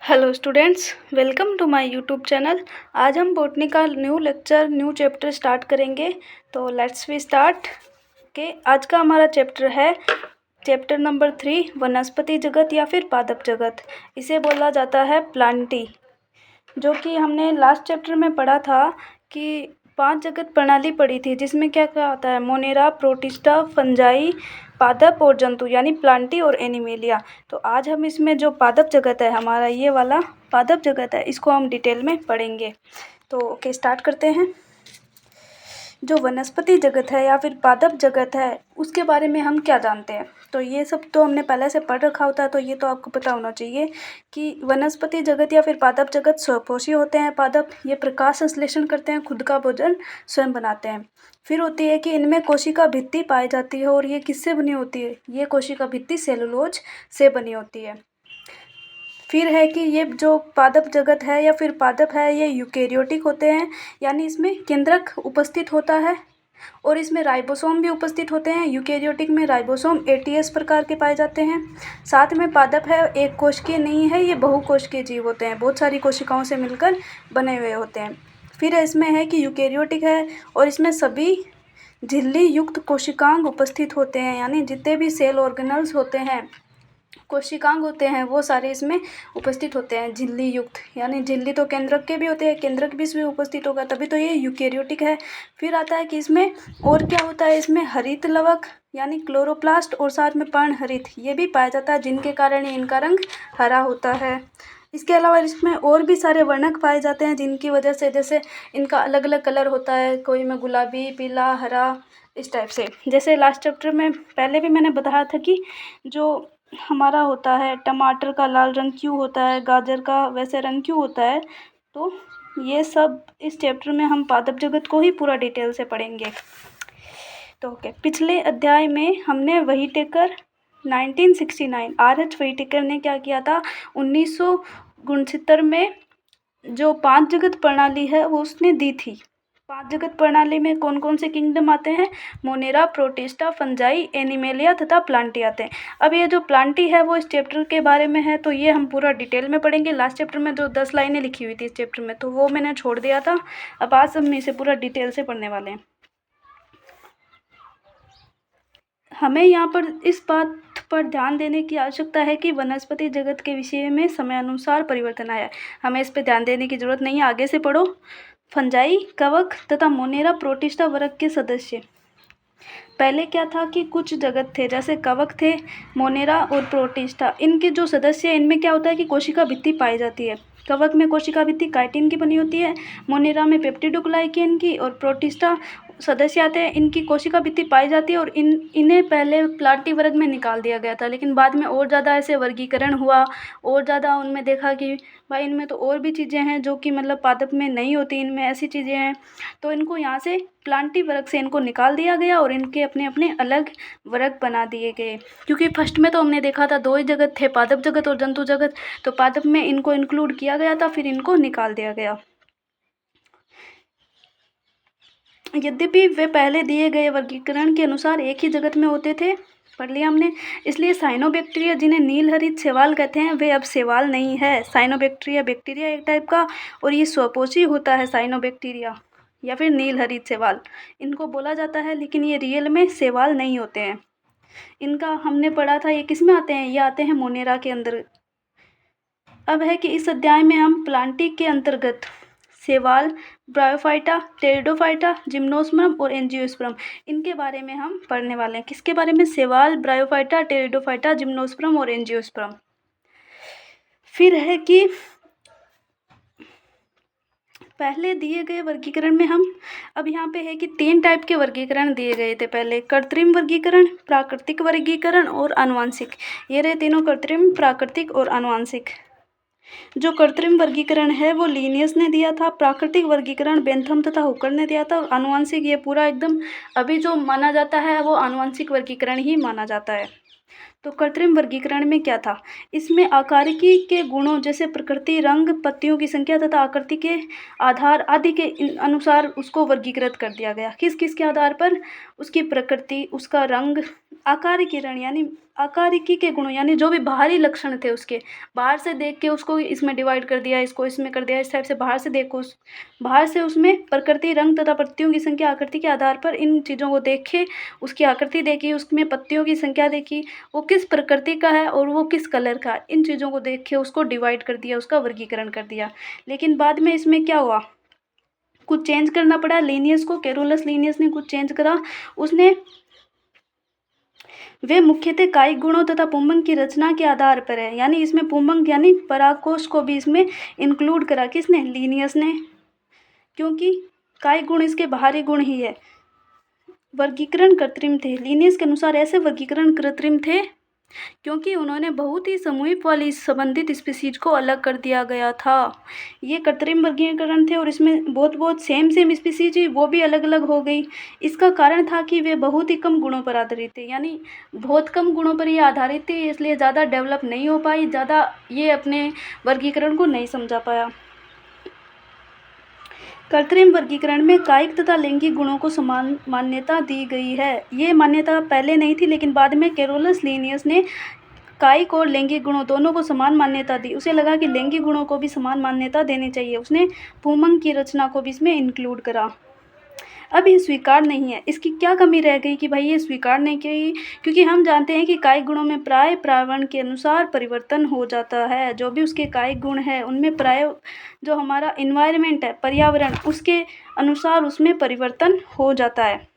Hello students, welcome to my YouTube channel. आज हम botany का new lecture new chapter start करेंगे। तो लेट्स वी स्टार्ट। आज का हमारा चैप्टर है चैप्टर नंबर 3, वनस्पति जगत या फिर पादप जगत। इसे बोला जाता है प्लांटी, जो कि हमने लास्ट चैप्टर में पढ़ा था कि 5 जगत प्रणाली पढ़ी थी, जिसमें क्या क्या आता है, मोनेरा, प्रोटिस्टा, फंजाई, पादप और जंतु यानी प्लांटी और एनिमेलिया। तो आज हम इसमें जो पादप जगत है, हमारा ये वाला पादप जगत है, इसको हम डिटेल में पढ़ेंगे। तो ओके, स्टार्ट करते हैं। जो वनस्पति जगत है या फिर पादप जगत है, उसके बारे में हम क्या जानते हैं। तो ये सब तो हमने पहले से पढ़ रखा होता है, तो ये तो आपको पता होना चाहिए कि वनस्पति जगत या फिर पादप जगत स्वपोषी होते हैं। पादप ये प्रकाश संश्लेषण करते हैं, खुद का भोजन स्वयं बनाते हैं। फिर होती है कि इनमें कोशिका भित्ति पाई जाती है, और ये किससे बनी होती है, ये कोशिका भित्ति सेलुलोज से बनी होती है। फिर है कि ये जो पादप जगत है या फिर पादप है, ये यूकेरियोटिक होते हैं, यानी इसमें केंद्रक उपस्थित होता है और इसमें राइबोसोम भी उपस्थित होते हैं। यूकेरियोटिक में राइबोसोम ATS प्रकार के पाए जाते हैं। साथ में पादप है एक कोशिकीय नहीं है, ये बहुकोशिकीय जीव होते हैं, बहुत सारी कोशिकाओं से मिलकर बने हुए होते हैं। फिर इसमें है कि यूकेरियोटिक है और इसमें सभी झिल्ली युक्त कोशिकांग उपस्थित होते हैं, यानी जितने भी सेल ऑर्गेनल्स होते हैं, कोशिकांग होते हैं, वो सारे इसमें उपस्थित होते हैं झिल्ली युक्त। यानी झिल्ली तो केंद्रक के भी होते हैं, केंद्रक भी इसमें उपस्थित होगा, तभी तो ये यूकेरियोटिक है। फिर आता है कि इसमें और क्या होता है, इसमें हरित लवक यानी क्लोरोप्लास्ट और साथ में पर्णहरित ये भी पाया जाता है, जिनके कारण इनका रंग हरा होता है। इसके अलावा इसमें और भी सारे वर्णक पाए जाते हैं, जिनकी वजह से जैसे इनका अलग अलग कलर होता है, कोई में गुलाबी, पीला, हरा, इस टाइप से। जैसे लास्ट चैप्टर में पहले भी मैंने बताया था कि जो हमारा होता है टमाटर का लाल रंग क्यों होता है, गाजर का वैसे रंग क्यों होता है। तो ये सब इस चैप्टर में हम पादप जगत को ही पूरा डिटेल से पढ़ेंगे। तो ओके, पिछले अध्याय में हमने व्हिटेकर 1969 RH व्हिटेकर ने क्या किया था, 1969 में जो 5 जगत प्रणाली है वो उसने दी थी। 5 जगत प्रणाली में कौन कौन से किंगडम आते हैं, मोनेरा, प्रोटिस्टा, फंजाई, एनिमेलिया तथा प्लांटी आते हैं। अब ये जो प्लांटी है वो इस चैप्टर के बारे में है, तो ये हम पूरा डिटेल में पढ़ेंगे। लास्ट चैप्टर में जो 10 लाइनें लिखी हुई थी इस चैप्टर में, तो वो मैंने छोड़ दिया था। अब आज हम इसे पूरा डिटेल से पढ़ने वाले हैं। हमें यहाँ पर इस बात पर ध्यान देने की आवश्यकता है कि वनस्पति जगत के विषय में समयानुसार परिवर्तन आया है। हमें इस पर ध्यान देने की जरूरत नहीं है, आगे से पढ़ो। फंजाई, कवक तथा मोनेरा प्रोटिस्टा वर्ग के सदस्य। पहले क्या था कि कुछ जगत थे, जैसे कवक थे, मोनेरा और प्रोटिस्टा। इनके जो सदस्य हैं, इनमें क्या होता है कि कोशिका भित्ति पाई जाती है। कवक में कोशिका भित्ति काइटिन की बनी होती है, मोनेरा में पेप्टिडोग्लाइकेन की, और प्रोटिस्टा सदस्य आते हैं, इनकी कोशिका भित्ति पाई जाती है। और इन्हें पहले प्लांटी वर्ग में निकाल दिया गया था, लेकिन बाद में और ज़्यादा ऐसे वर्गीकरण हुआ, और ज़्यादा उनमें देखा कि भाई इनमें तो और भी चीज़ें हैं जो कि मतलब पादप में नहीं होती, इनमें ऐसी चीज़ें हैं, तो इनको यहाँ से प्लांटी वर्ग से इनको निकाल दिया गया और इनके अपने अपने अलग वर्ग बना दिए गए। क्योंकि फर्स्ट में तो हमने देखा था 2 ही जगत थे, पादप जगत और जंतु जगत, तो पादप में इनको इंक्लूड किया गया था, फिर इनको निकाल दिया गया। यद्यपि वे पहले दिए गए वर्गीकरण के अनुसार एक ही जगत में होते थे, पढ़ लिया हमने। इसलिए साइनोबैक्टीरिया, जिन्हें नील हरित शैवाल कहते हैं, वे अब शैवाल नहीं है। साइनोबैक्टीरिया बैक्टीरिया एक टाइप का, और ये स्वपोषी होता है साइनोबैक्टीरिया या फिर नील हरित शैवाल, इनको बोला जाता है, लेकिन ये रियल में शैवाल नहीं होते हैं। इनका हमने पढ़ा था, ये किस में आते हैं, ये आते हैं मोनेरा के अंदर। अब है कि इस अध्याय में हम प्लांटी के अंतर्गत शैवाल, ब्रायोफाइटा, टेरिडोफाइटा, जिम्नोस्पर्म और एंजियोस्पर्म, इनके बारे में हम पढ़ने वाले हैं। किसके बारे में, शैवाल, ब्रायोफाइटा, टेरिडोफाइटा, जिम्नोस्पर्म और एंजियोस्पर्म। फिर है कि पहले दिए गए वर्गीकरण में हम, अब यहाँ पे है कि 3 टाइप के वर्गीकरण दिए गए थे पहले, कृत्रिम वर्गीकरण, प्राकृतिक वर्गीकरण और आनुवंशिक। ये रहे तीनों, कृत्रिम, प्राकृतिक और आनुवंशिक। जो कृत्रिम वर्गीकरण है वो लीनियस ने दिया था, प्राकृतिक वर्गीकरण बेंथम तथा हुकर ने दिया था, और आनुवंशिक ये पूरा एकदम अभी जो माना जाता है वो आनुवंशिक वर्गीकरण ही माना जाता है। तो कृत्रिम वर्गीकरण में क्या था, इसमें आकारिकी के गुणों जैसे प्रकृति, रंग, पत्तियों की संख्या तथा आकृति के आधार आदि के अनुसार उसको वर्गीकृत कर दिया गया। किस किस के आधार पर, उसकी प्रकृति, उसका रंग, आकारिकी रण यानी आकारिकी के गुणों यानी जो भी बाहरी लक्षण थे उसके, बाहर से देख के उसको इसमें डिवाइड कर दिया, इसको इसमें कर दिया, इस टाइप से बाहर से देखो, बाहर से उसमें प्रकृति, रंग तथा पत्तियों की संख्या, आकृति के आधार पर इन चीज़ों को देखे, उसकी आकृति देखी, उसमें पत्तियों की संख्या देखी, वो किस प्रकृति का है और वो किस कलर का, इन चीज़ों को देख के उसको डिवाइड कर दिया, उसका वर्गीकरण कर दिया। लेकिन बाद में इसमें क्या हुआ, कुछ चेंज करना पड़ा लिनियस को, कैरोलस लिनियस ने कुछ चेंज करा। उसने वे मुख्यतः कायिक गुणों तथा पुंबंग की रचना के आधार पर है, यानी इसमें पुंबंग यानी परागकोश को भी इसमें इंक्लूड करा, किसने, लिनियस ने, क्योंकि कायिक गुण इसके बाहरी गुण ही है। वर्गीकरण कृत्रिम थे, लिनियस के अनुसार ऐसे वर्गीकरण कृत्रिम थे क्योंकि उन्होंने बहुत ही समूहित वाली संबंधित स्पीसीज को अलग कर दिया गया था। ये कृत्रिम वर्गीकरण थे और इसमें बहुत सेम स्पीसीज ही वो भी अलग अलग हो गई। इसका कारण था कि वे बहुत ही कम गुणों पर आधारित थे, यानी बहुत कम गुणों पर ये आधारित थी, इसलिए ज़्यादा डेवलप नहीं हो पाई, ज़्यादा ये अपने वर्गीकरण को नहीं समझा पाया। कृत्रिम वर्गीकरण में कायिक तथा लैंगिक गुणों को समान मान्यता दी गई है। ये मान्यता पहले नहीं थी, लेकिन बाद में कैरोलस लिनियस ने कायिक और लैंगिक गुणों दोनों को समान मान्यता दी। उसे लगा कि लैंगिक गुणों को भी समान मान्यता देनी चाहिए। उसने पुंबंग की रचना को भी इसमें इंक्लूड करा। अब ये स्वीकार नहीं है, इसकी क्या कमी रह गई कि भाई ये स्वीकार नहीं की, क्योंकि हम जानते हैं कि कायिक गुणों में प्राय पर्यावरण के अनुसार परिवर्तन हो जाता है। जो भी उसके कायिक गुण है उनमें प्राय जो हमारा इन्वायरमेंट है, पर्यावरण, उसके अनुसार उसमें परिवर्तन हो जाता है।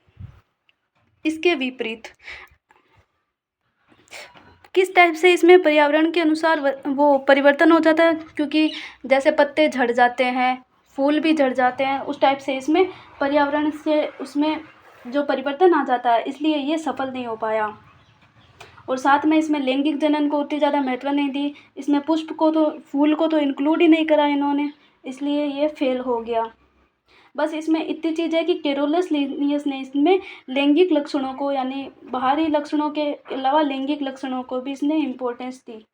इसके विपरीत किस टाइप से इसमें पर्यावरण के अनुसार वो परिवर्तन हो जाता है, क्योंकि जैसे पत्ते झड़ जाते हैं, फूल भी झड़ जाते हैं, उस टाइप से इसमें पर्यावरण से उसमें जो परिवर्तन आ जाता है, इसलिए ये सफल नहीं हो पाया। और साथ में इसमें लैंगिक जनन को उतनी ज़्यादा महत्व नहीं दी, इसमें पुष्प को तो, फूल को तो इंक्लूड ही नहीं करा इन्होंने, इसलिए ये फेल हो गया। बस इसमें इतनी चीज़ है कि कैरोलस लिनियस ने इसमें लैंगिक लक्षणों को, यानी बाहरी लक्षणों के अलावा लैंगिक लक्षणों को भी इसने इम्पोर्टेंस दी।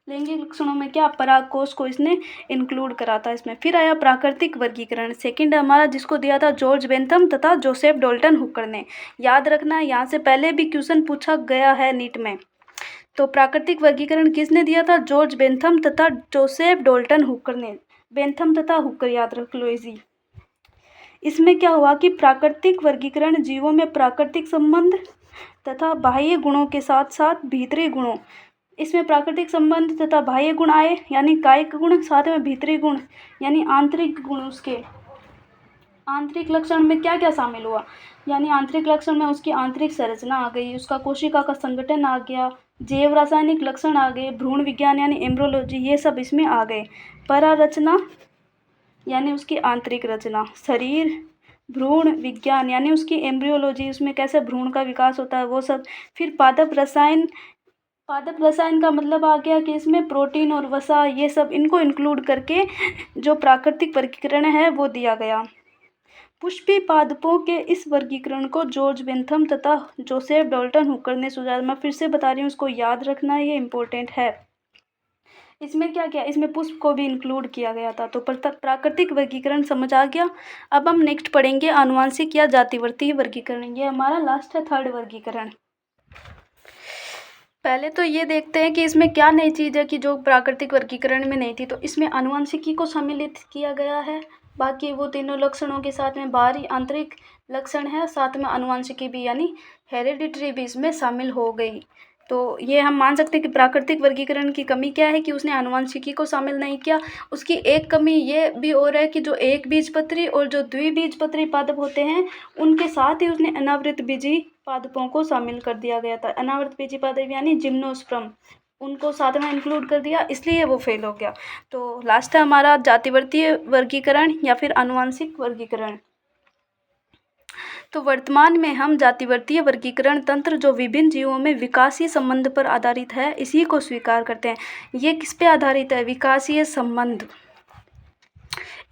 लैंगिक लक्षणों में क्या, परागकोश को इसने इंक्लूड करा था इसमें। फिर आया प्राकृतिक वर्गीकरण, सेकंड हमारा, जिसको दिया था जॉर्ज बेंथम तथा जोसेफ डॉल्टन हुकर ने। याद रखना, यहाँ से पहले भी क्वेश्चन पूछा गया है नीट में। तो प्राकृतिक वर्गीकरण किसने दिया था, जॉर्ज बेंथम तथा जोसेफ डॉल्टन हुकर ने। बेंथम तथा हुकर याद रख लो इजी। इसमें क्या हुआ कि प्राकृतिक वर्गीकरण जीवों में प्राकृतिक संबंध तथा बाह्य गुणों के साथ साथ भीतरी गुणों, इसमें प्राकृतिक संबंध तथा बाह्य गुण आए, यानी कायिक गुण, साथ में भीतरी गुण यानी आंतरिक गुण। उसके आंतरिक लक्षण में क्या क्या शामिल हुआ, यानी आंतरिक लक्षण में उसकी आंतरिक संरचना आ गई, उसका कोशिका का संगठन आ गया, जैव रासायनिक लक्षण आ गए, भ्रूण विज्ञान यानी एम्ब्रियोलॉजी, ये सब इसमें आ गए। परारचना यानी उसकी आंतरिक रचना, शरीर, भ्रूण विज्ञान यानी उसकी एम्ब्रियोलॉजी, उसमें कैसे भ्रूण का विकास होता है वो सब। फिर पादप रसायन, पादप रसायन का मतलब आ गया कि इसमें प्रोटीन और वसा, ये सब इनको इंक्लूड करके जो प्राकृतिक वर्गीकरण है वो दिया गया। पुष्पी पादपों के इस वर्गीकरण को जॉर्ज बेंथम तथा जोसेफ डॉल्टन हुकर ने सुझाया। मैं फिर से बता रही हूँ, उसको याद रखना, ये इम्पोर्टेंट है। इसमें क्या क्या, इसमें पुष्प को भी इंक्लूड किया गया था। तो प्राकृतिक वर्गीकरण समझ आ गया। अब हम नेक्स्ट पढ़ेंगे आनुवांशिक या जातिवर्तीय वर्गीकरण। ये हमारा लास्ट है, थर्ड वर्गीकरण। पहले तो ये देखते हैं कि इसमें क्या नई चीज़ है कि जो प्राकृतिक वर्गीकरण में नहीं थी। तो इसमें आनुवांशिकी को सम्मिलित किया गया है, बाकी वो तीनों लक्षणों के साथ में बाहरी आंतरिक लक्षण है, साथ में आनुवांशिकी भी यानी हेरिडिटरी भी इसमें शामिल हो गई। तो ये हम मान सकते हैं कि प्राकृतिक वर्गीकरण की कमी क्या है कि उसने आनुवांशिकी को शामिल नहीं किया। उसकी एक कमी ये भी और है कि जो एक बीजपत्री और जो द्विबीजपत्री पादप होते हैं उनके साथ ही उसने अनावृत बीजी पादपों को शामिल कर दिया गया था। अनावृत बीजी पादप यानी जिम्नोस्पर्म, उनको साथ में इंक्लूड कर दिया, इसलिए वो फेल हो गया। तो लास्ट है हमारा जातिवर्तीय वर्गीकरण या फिर आनुवांशिक वर्गीकरण। तो वर्तमान में हम जातिवर्तीय वर्गीकरण तंत्र जो विभिन्न जीवों में विकासीय संबंध पर आधारित है, इसी को स्वीकार करते हैं। ये किस पे आधारित है, विकासीय संबंध।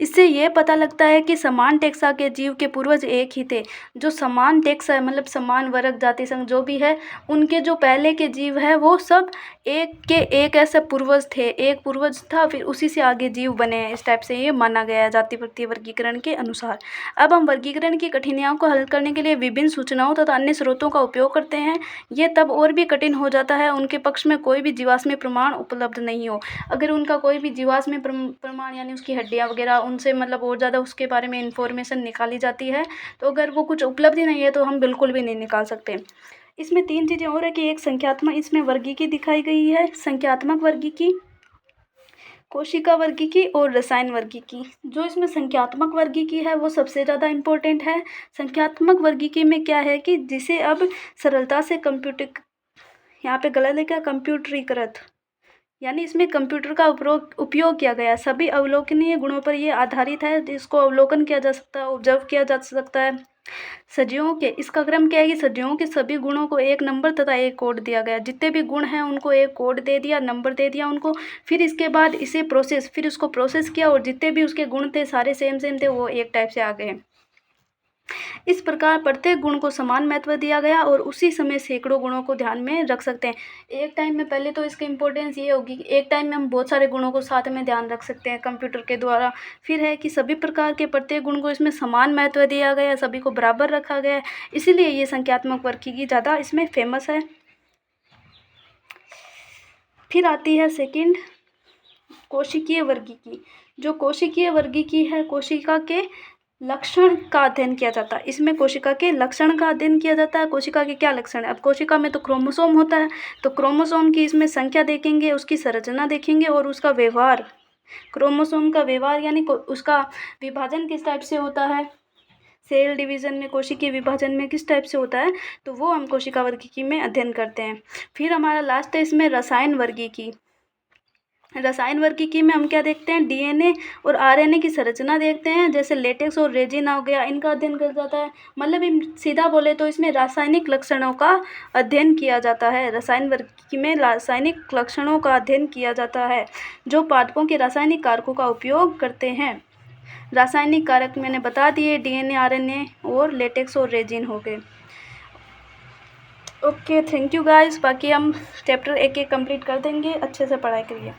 इससे ये पता लगता है कि समान टेक्सा के जीव के पूर्वज एक ही थे। जो समान टेक्सा है मतलब समान वर्ग जाति संघ जो भी है, उनके जो पहले के जीव है वो सब एक के एक ऐसे पूर्वज थे, एक पूर्वज था फिर उसी से आगे जीव बने हैं। इस टाइप से ये माना गया है जाति प्रति वर्गीकरण के अनुसार। अब हम वर्गीकरण की कठिनाइयों को हल करने के लिए विभिन्न सूचनाओं तथा अन्य स्रोतों का उपयोग करते हैं। ये तब और भी कठिन हो जाता है उनके पक्ष में कोई भी जीवाश्म प्रमाण उपलब्ध नहीं हो। अगर उनका कोई भी जीवाश्म प्रमाण यानी उसकी हड्डियाँ वगैरह उनसे मतलब और ज़्यादा उसके बारे में इंफॉर्मेशन निकाली जाती है, तो अगर वो कुछ उपलब्ध ही नहीं है तो हम बिल्कुल भी नहीं निकाल सकते। इसमें 3 चीज़ें और है कि एक संख्यात्मक इसमें वर्गीकी दिखाई गई है, संख्यात्मक वर्गीकी, कोशिका वर्गीकी और रसायन वर्गीकी। जो इसमें संख्यात्मक वर्गीकी है वो सबसे ज़्यादा इम्पोर्टेंट है। संख्यात्मक वर्गीकी में क्या है कि जिसे अब सरलता से यहाँ पे गलत लिखा कंप्यूटरीकृत, यानी इसमें कंप्यूटर का उपयोग किया गया। सभी अवलोकनीय गुणों पर ये आधारित है जिसको अवलोकन किया जा सकता है, ऑब्जर्व किया जा सकता है। सजीवों के इसका क्रम क्या है कि सजीवों के सभी गुणों को एक नंबर तथा एक कोड दिया गया। जितने भी गुण हैं उनको एक कोड दे दिया, नंबर दे दिया उनको। फिर इसके बाद इसे फिर उसको प्रोसेस किया और जितने भी उसके गुण थे सारे सेम थे, वो एक टाइप से आ गए। इस प्रकार प्रत्येक गुण को समान महत्व दिया गया और उसी समय सैकड़ों गुणों को ध्यान में रख सकते हैं। एक टाइम में पहले तो इसकी इम्पोर्टेंस ये होगी कि एक टाइम में हम बहुत सारे गुणों को साथ में ध्यान रख सकते हैं कंप्यूटर के द्वारा। फिर है कि सभी प्रकार के प्रत्येक गुण को इसमें समान महत्व दिया गया, सभी को बराबर रखा गया है, इसीलिए ये संख्यात्मक वर्गीकी ज़्यादा इसमें फेमस है। फिर आती है सेकंड कोशिकीय वर्गीकी। जो कोशिकीय वर्गीकी है, कोशिका के लक्षण का अध्ययन किया जाता है। इसमें कोशिका के लक्षण का अध्ययन किया जाता है। कोशिका के क्या लक्षण है? अब कोशिका में तो क्रोमोसोम होता है, तो क्रोमोसोम की इसमें संख्या देखेंगे, उसकी संरचना देखेंगे और उसका व्यवहार, क्रोमोसोम का व्यवहार यानी उसका विभाजन किस टाइप से होता है, सेल डिवीजन में कोशिकीय विभाजन में किस टाइप से होता है, तो वो हम कोशिका वर्गीकी में अध्ययन करते हैं। फिर हमारा लास्ट है इसमें रसायन वर्गीकी। रसायन वर्गीकी में हम क्या देखते हैं? डीएनए और आरएनए की संरचना देखते हैं, जैसे लेटेक्स और रेजिन हो गया, इनका अध्ययन किया जाता है। मतलब हम सीधा बोले तो इसमें रासायनिक लक्षणों का अध्ययन किया जाता है। रसायन वर्गीकी में रासायनिक लक्षणों का अध्ययन किया जाता है जो पादपों के रासायनिक कारकों का उपयोग करते हैं। रासायनिक कारक मैंने बता दिए, डीएनए, आरएनए और लेटेक्स और रेजिन हो गए। Okay, thank you guys. बाकी हम चैप्टर एक कंप्लीट कर देंगे। अच्छे से पढ़ाई करिए।